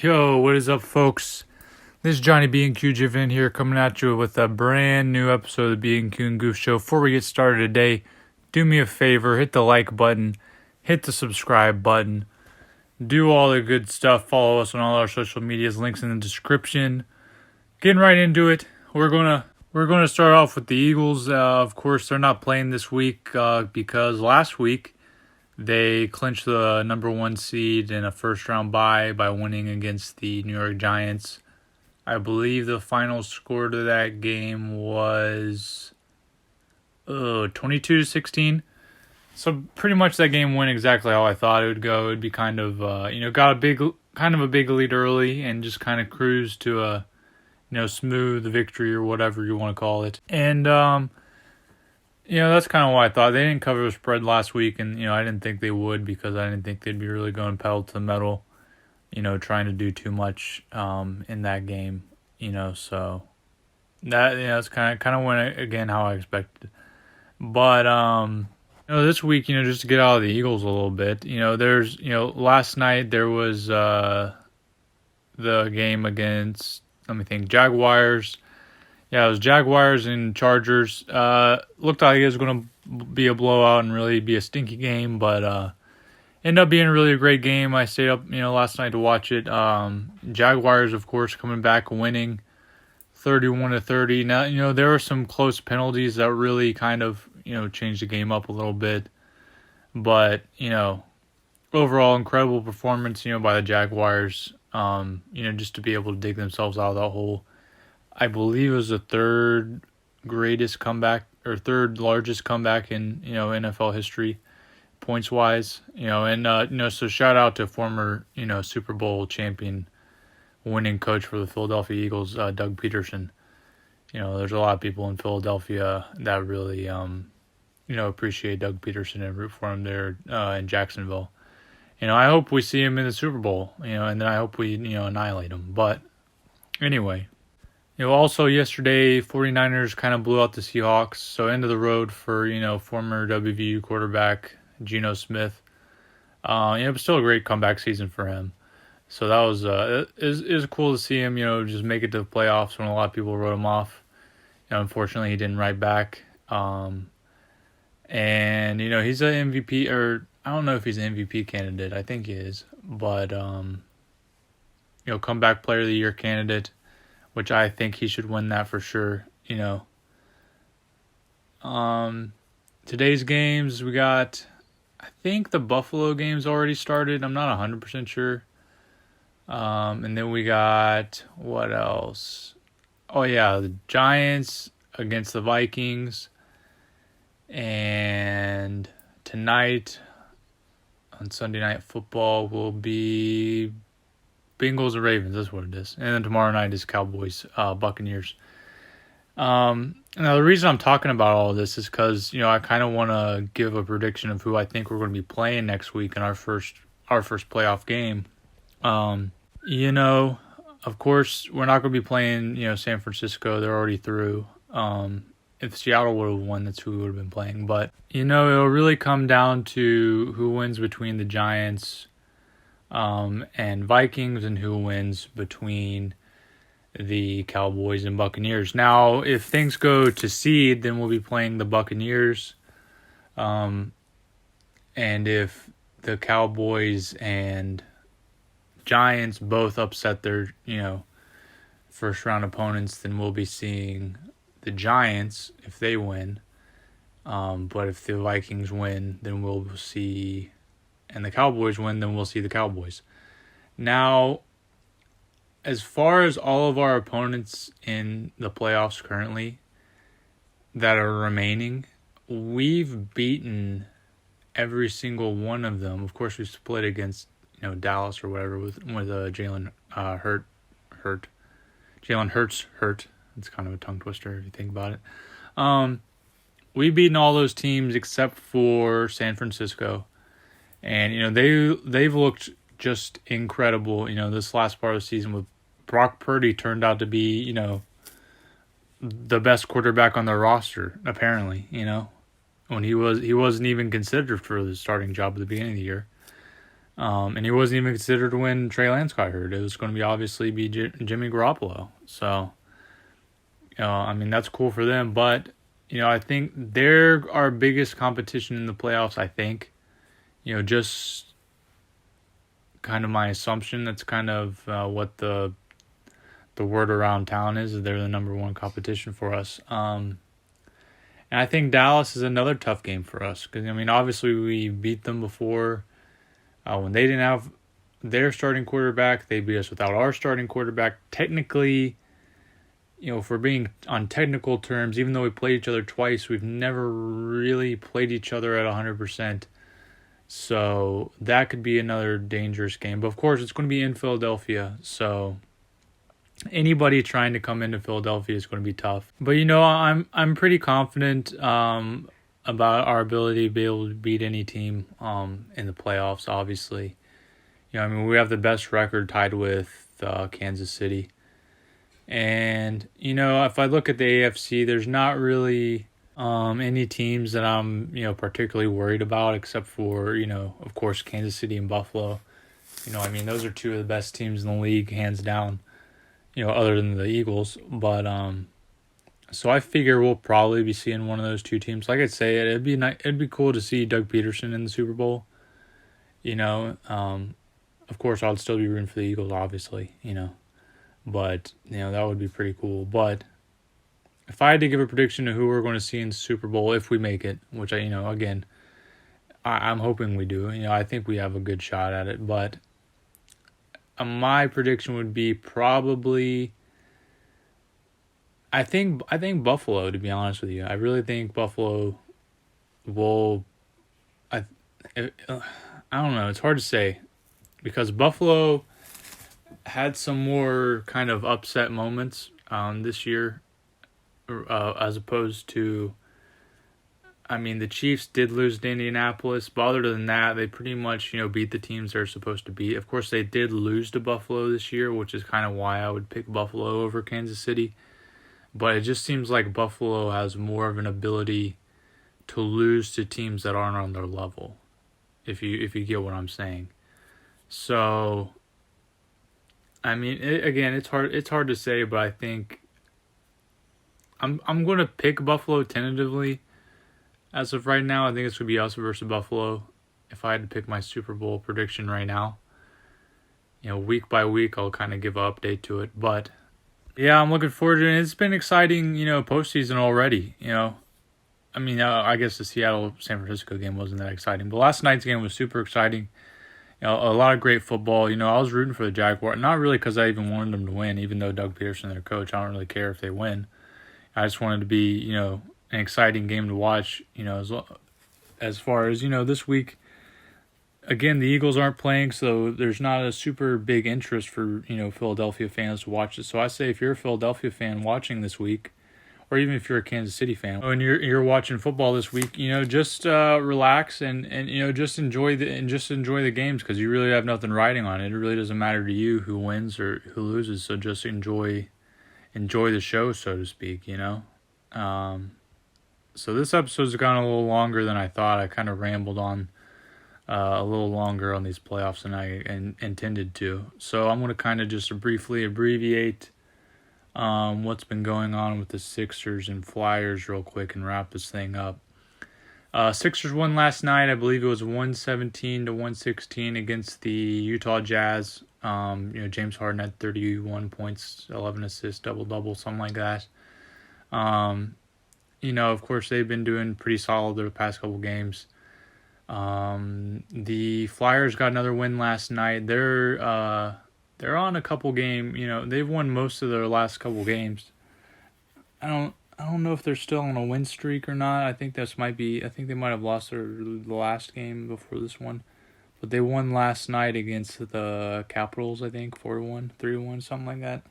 Yo, what is up, folks? This is Johnny Bnq and here coming at you with a brand new episode of the Bnq and Goof Show. Before we get started today, do me a favor, hit the like button, hit the subscribe button, do all the good stuff. Follow us on all our social medias, links in the description. Getting right into it, we're gonna start off with the Eagles. Of course, they're not playing this week because last week they clinched the number one seed in a first-round bye by winning against the New York Giants. I believe the final score to that game was 22-16. So pretty much that game went exactly how I thought it would go. It would be kind of got a big lead early and just kind of cruised to a smooth victory or whatever you want to call it. And that's kind of what I thought. They didn't cover the spread last week, and I didn't think they would because I didn't think they'd be really going pedal to the metal, trying to do too much in that game, so that that's kind of went again how I expected. But this week, just to get out of the Eagles a little bit, there's last night there was the game against, let me think, Jaguars. Yeah, it was Jaguars and Chargers. Looked like it was going to be a blowout and really be a stinky game, but ended up being a really great game. I stayed up, last night to watch it. Jaguars, of course, coming back winning 31-30. Now, there were some close penalties that really kind of, changed the game up a little bit. But, overall incredible performance, by the Jaguars, just to be able to dig themselves out of that hole. I believe it was the third largest comeback in NFL history, points wise. So shout out to former Super Bowl champion, winning coach for the Philadelphia Eagles, Doug Peterson. There's a lot of people in Philadelphia that really appreciate Doug Peterson and root for him there in Jacksonville. I hope we see him in the Super Bowl. And then I hope we annihilate him. But anyway. Also yesterday, 49ers kind of blew out the Seahawks, so end of the road for, former WVU quarterback Geno Smith. But still a great comeback season for him. So that was, it was cool to see him, just make it to the playoffs when a lot of people wrote him off. Unfortunately, he didn't write back. And, he's an MVP, or I don't know if he's an MVP candidate. I think he is. But, comeback player of the year candidate, which I think he should win that for sure. Today's games, we got, I think the Buffalo game's already started. I'm not 100% sure. And then we got, what else? Oh yeah, the Giants against the Vikings. And tonight on Sunday Night Football will be Bengals and Ravens, that's what it is. And then tomorrow night is Cowboys, Buccaneers. Now the reason I'm talking about all of this is because, I kind of want to give a prediction of who I think we're going to be playing next week in our first playoff game. Of course, we're not going to be playing, San Francisco. They're already through. If Seattle would have won, that's who we would have been playing. But, it'll really come down to who wins between the Giants and Vikings, and who wins between the Cowboys and Buccaneers. Now, if things go to seed, then we'll be playing the Buccaneers. And if the Cowboys and Giants both upset their, first round opponents, then we'll be seeing the Giants if they win. But if the Vikings win, then we'll see, and the Cowboys win, then we'll see the Cowboys. Now, as far as all of our opponents in the playoffs currently that are remaining, we've beaten every single one of them. Of course, we split against, Dallas or whatever with Jalen Hurts hurt. It's kind of a tongue twister if you think about it. We've beaten all those teams except for San Francisco. And, they've looked just incredible, this last part of the season. With Brock Purdy turned out to be, the best quarterback on their roster, apparently, when he wasn't even considered for the starting job at the beginning of the year. And he wasn't even considered when Trey Lance got hurt. It was going to be obviously be Jimmy Garoppolo. So, I mean, that's cool for them. But, I think they're our biggest competition in the playoffs, I think. Just kind of my assumption. That's kind of what the word around town is they're the number one competition for us. And I think Dallas is another tough game for us because, I mean, obviously we beat them before. When they didn't have their starting quarterback, they beat us without our starting quarterback. Technically, if we're being on technical terms, even though we played each other twice, we've never really played each other at 100%. So that could be another dangerous game. But of course, it's going to be in Philadelphia. So anybody trying to come into Philadelphia is going to be tough. But I'm pretty confident about our ability to be able to beat any team in the playoffs. Obviously, I mean, we have the best record tied with Kansas City. And if I look at the AFC, there's not really any teams that I'm particularly worried about, except for of course Kansas City and Buffalo. I mean, those are two of the best teams in the league, hands down. Other than the Eagles. But so I figure we'll probably be seeing one of those two teams. Like I say, it'd be cool to see Doug Peterson in the Super Bowl. Of course I'd still be rooting for the Eagles, obviously. But that would be pretty cool. But if I had to give a prediction of who we're going to see in the Super Bowl if we make it, which again, I'm hoping we do. I think we have a good shot at it, but. My prediction would be probably. I think Buffalo. To be honest with you, I really think Buffalo will. I don't know. It's hard to say because Buffalo had some more kind of upset moments this year, as opposed to. I mean, the Chiefs did lose to Indianapolis, but other than that, they pretty much, beat the teams they're supposed to beat. Of course, they did lose to Buffalo this year, which is kind of why I would pick Buffalo over Kansas City. But it just seems like Buffalo has more of an ability to lose to teams that aren't on their level, if you get what I'm saying. So, I mean, it's hard to say, but I think I'm going to pick Buffalo tentatively. As of right now, I think it's going to be us versus Buffalo. If I had to pick my Super Bowl prediction right now, week by week, I'll kind of give an update to it. But, yeah, I'm looking forward to it. It's been exciting, postseason already, I mean, I guess the Seattle-San Francisco game wasn't that exciting. But last night's game was super exciting. A lot of great football. I was rooting for the Jaguars. Not really because I even wanted them to win, even though Doug Peterson, their coach, I don't really care if they win. I just wanted to be, an exciting game to watch, as far as, this week. Again, the Eagles aren't playing, so there's not a super big interest for, Philadelphia fans to watch it. So I say if you're a Philadelphia fan watching this week, or even if you're a Kansas City fan, and you're watching football this week, just relax and just enjoy the games because you really have nothing riding on it. It really doesn't matter to you who wins or who loses, so just enjoy the show, so to speak, So this episode's gone a little longer than I thought. I kind of rambled on a little longer on these playoffs than I intended to. So I'm going to kind of just briefly abbreviate what's been going on with the Sixers and Flyers real quick and wrap this thing up. Sixers won last night. I believe it was 117-116 against the Utah Jazz. James Harden had 31 points, 11 assists, double-double, something like that. Of course, they've been doing pretty solid the past couple games. The Flyers got another win last night. They're on a couple game. They've won most of their last couple games. I don't know if they're still on a win streak or not. I think they might have lost the last game before this one, but they won last night against the Capitals. I think 4-1, 3-1, something like that.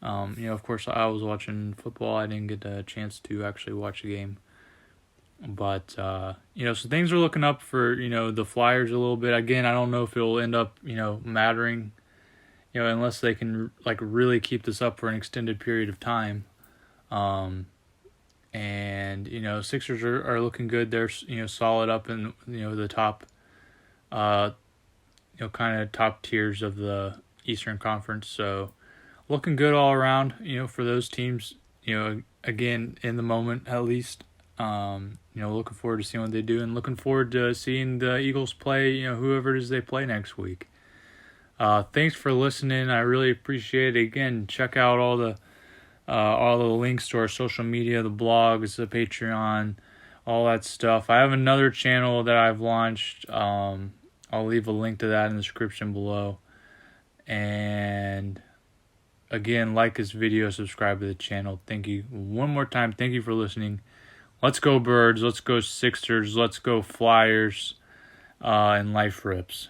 Of course, I was watching football. I didn't get a chance to actually watch the game. But, so things are looking up for, the Flyers a little bit. Again, I don't know if it'll end up, mattering, unless they can, really keep this up for an extended period of time. And, Sixers are looking good. They're, solid up in, the top kind of top tiers of the Eastern Conference. So looking good all around, for those teams, again, in the moment at least. Looking forward to seeing what they do, and looking forward to seeing the Eagles play, whoever it is they play next week. Thanks for listening. I really appreciate it. Again, check out all the links to our social media, the blogs, the Patreon, all that stuff. I have another channel that I've launched. I'll leave a link to that in the description below. And again, like this video, subscribe to the channel. Thank you one more time. Thank you for listening. Let's go Birds. Let's go Sixers. Let's go Flyers. And life rips.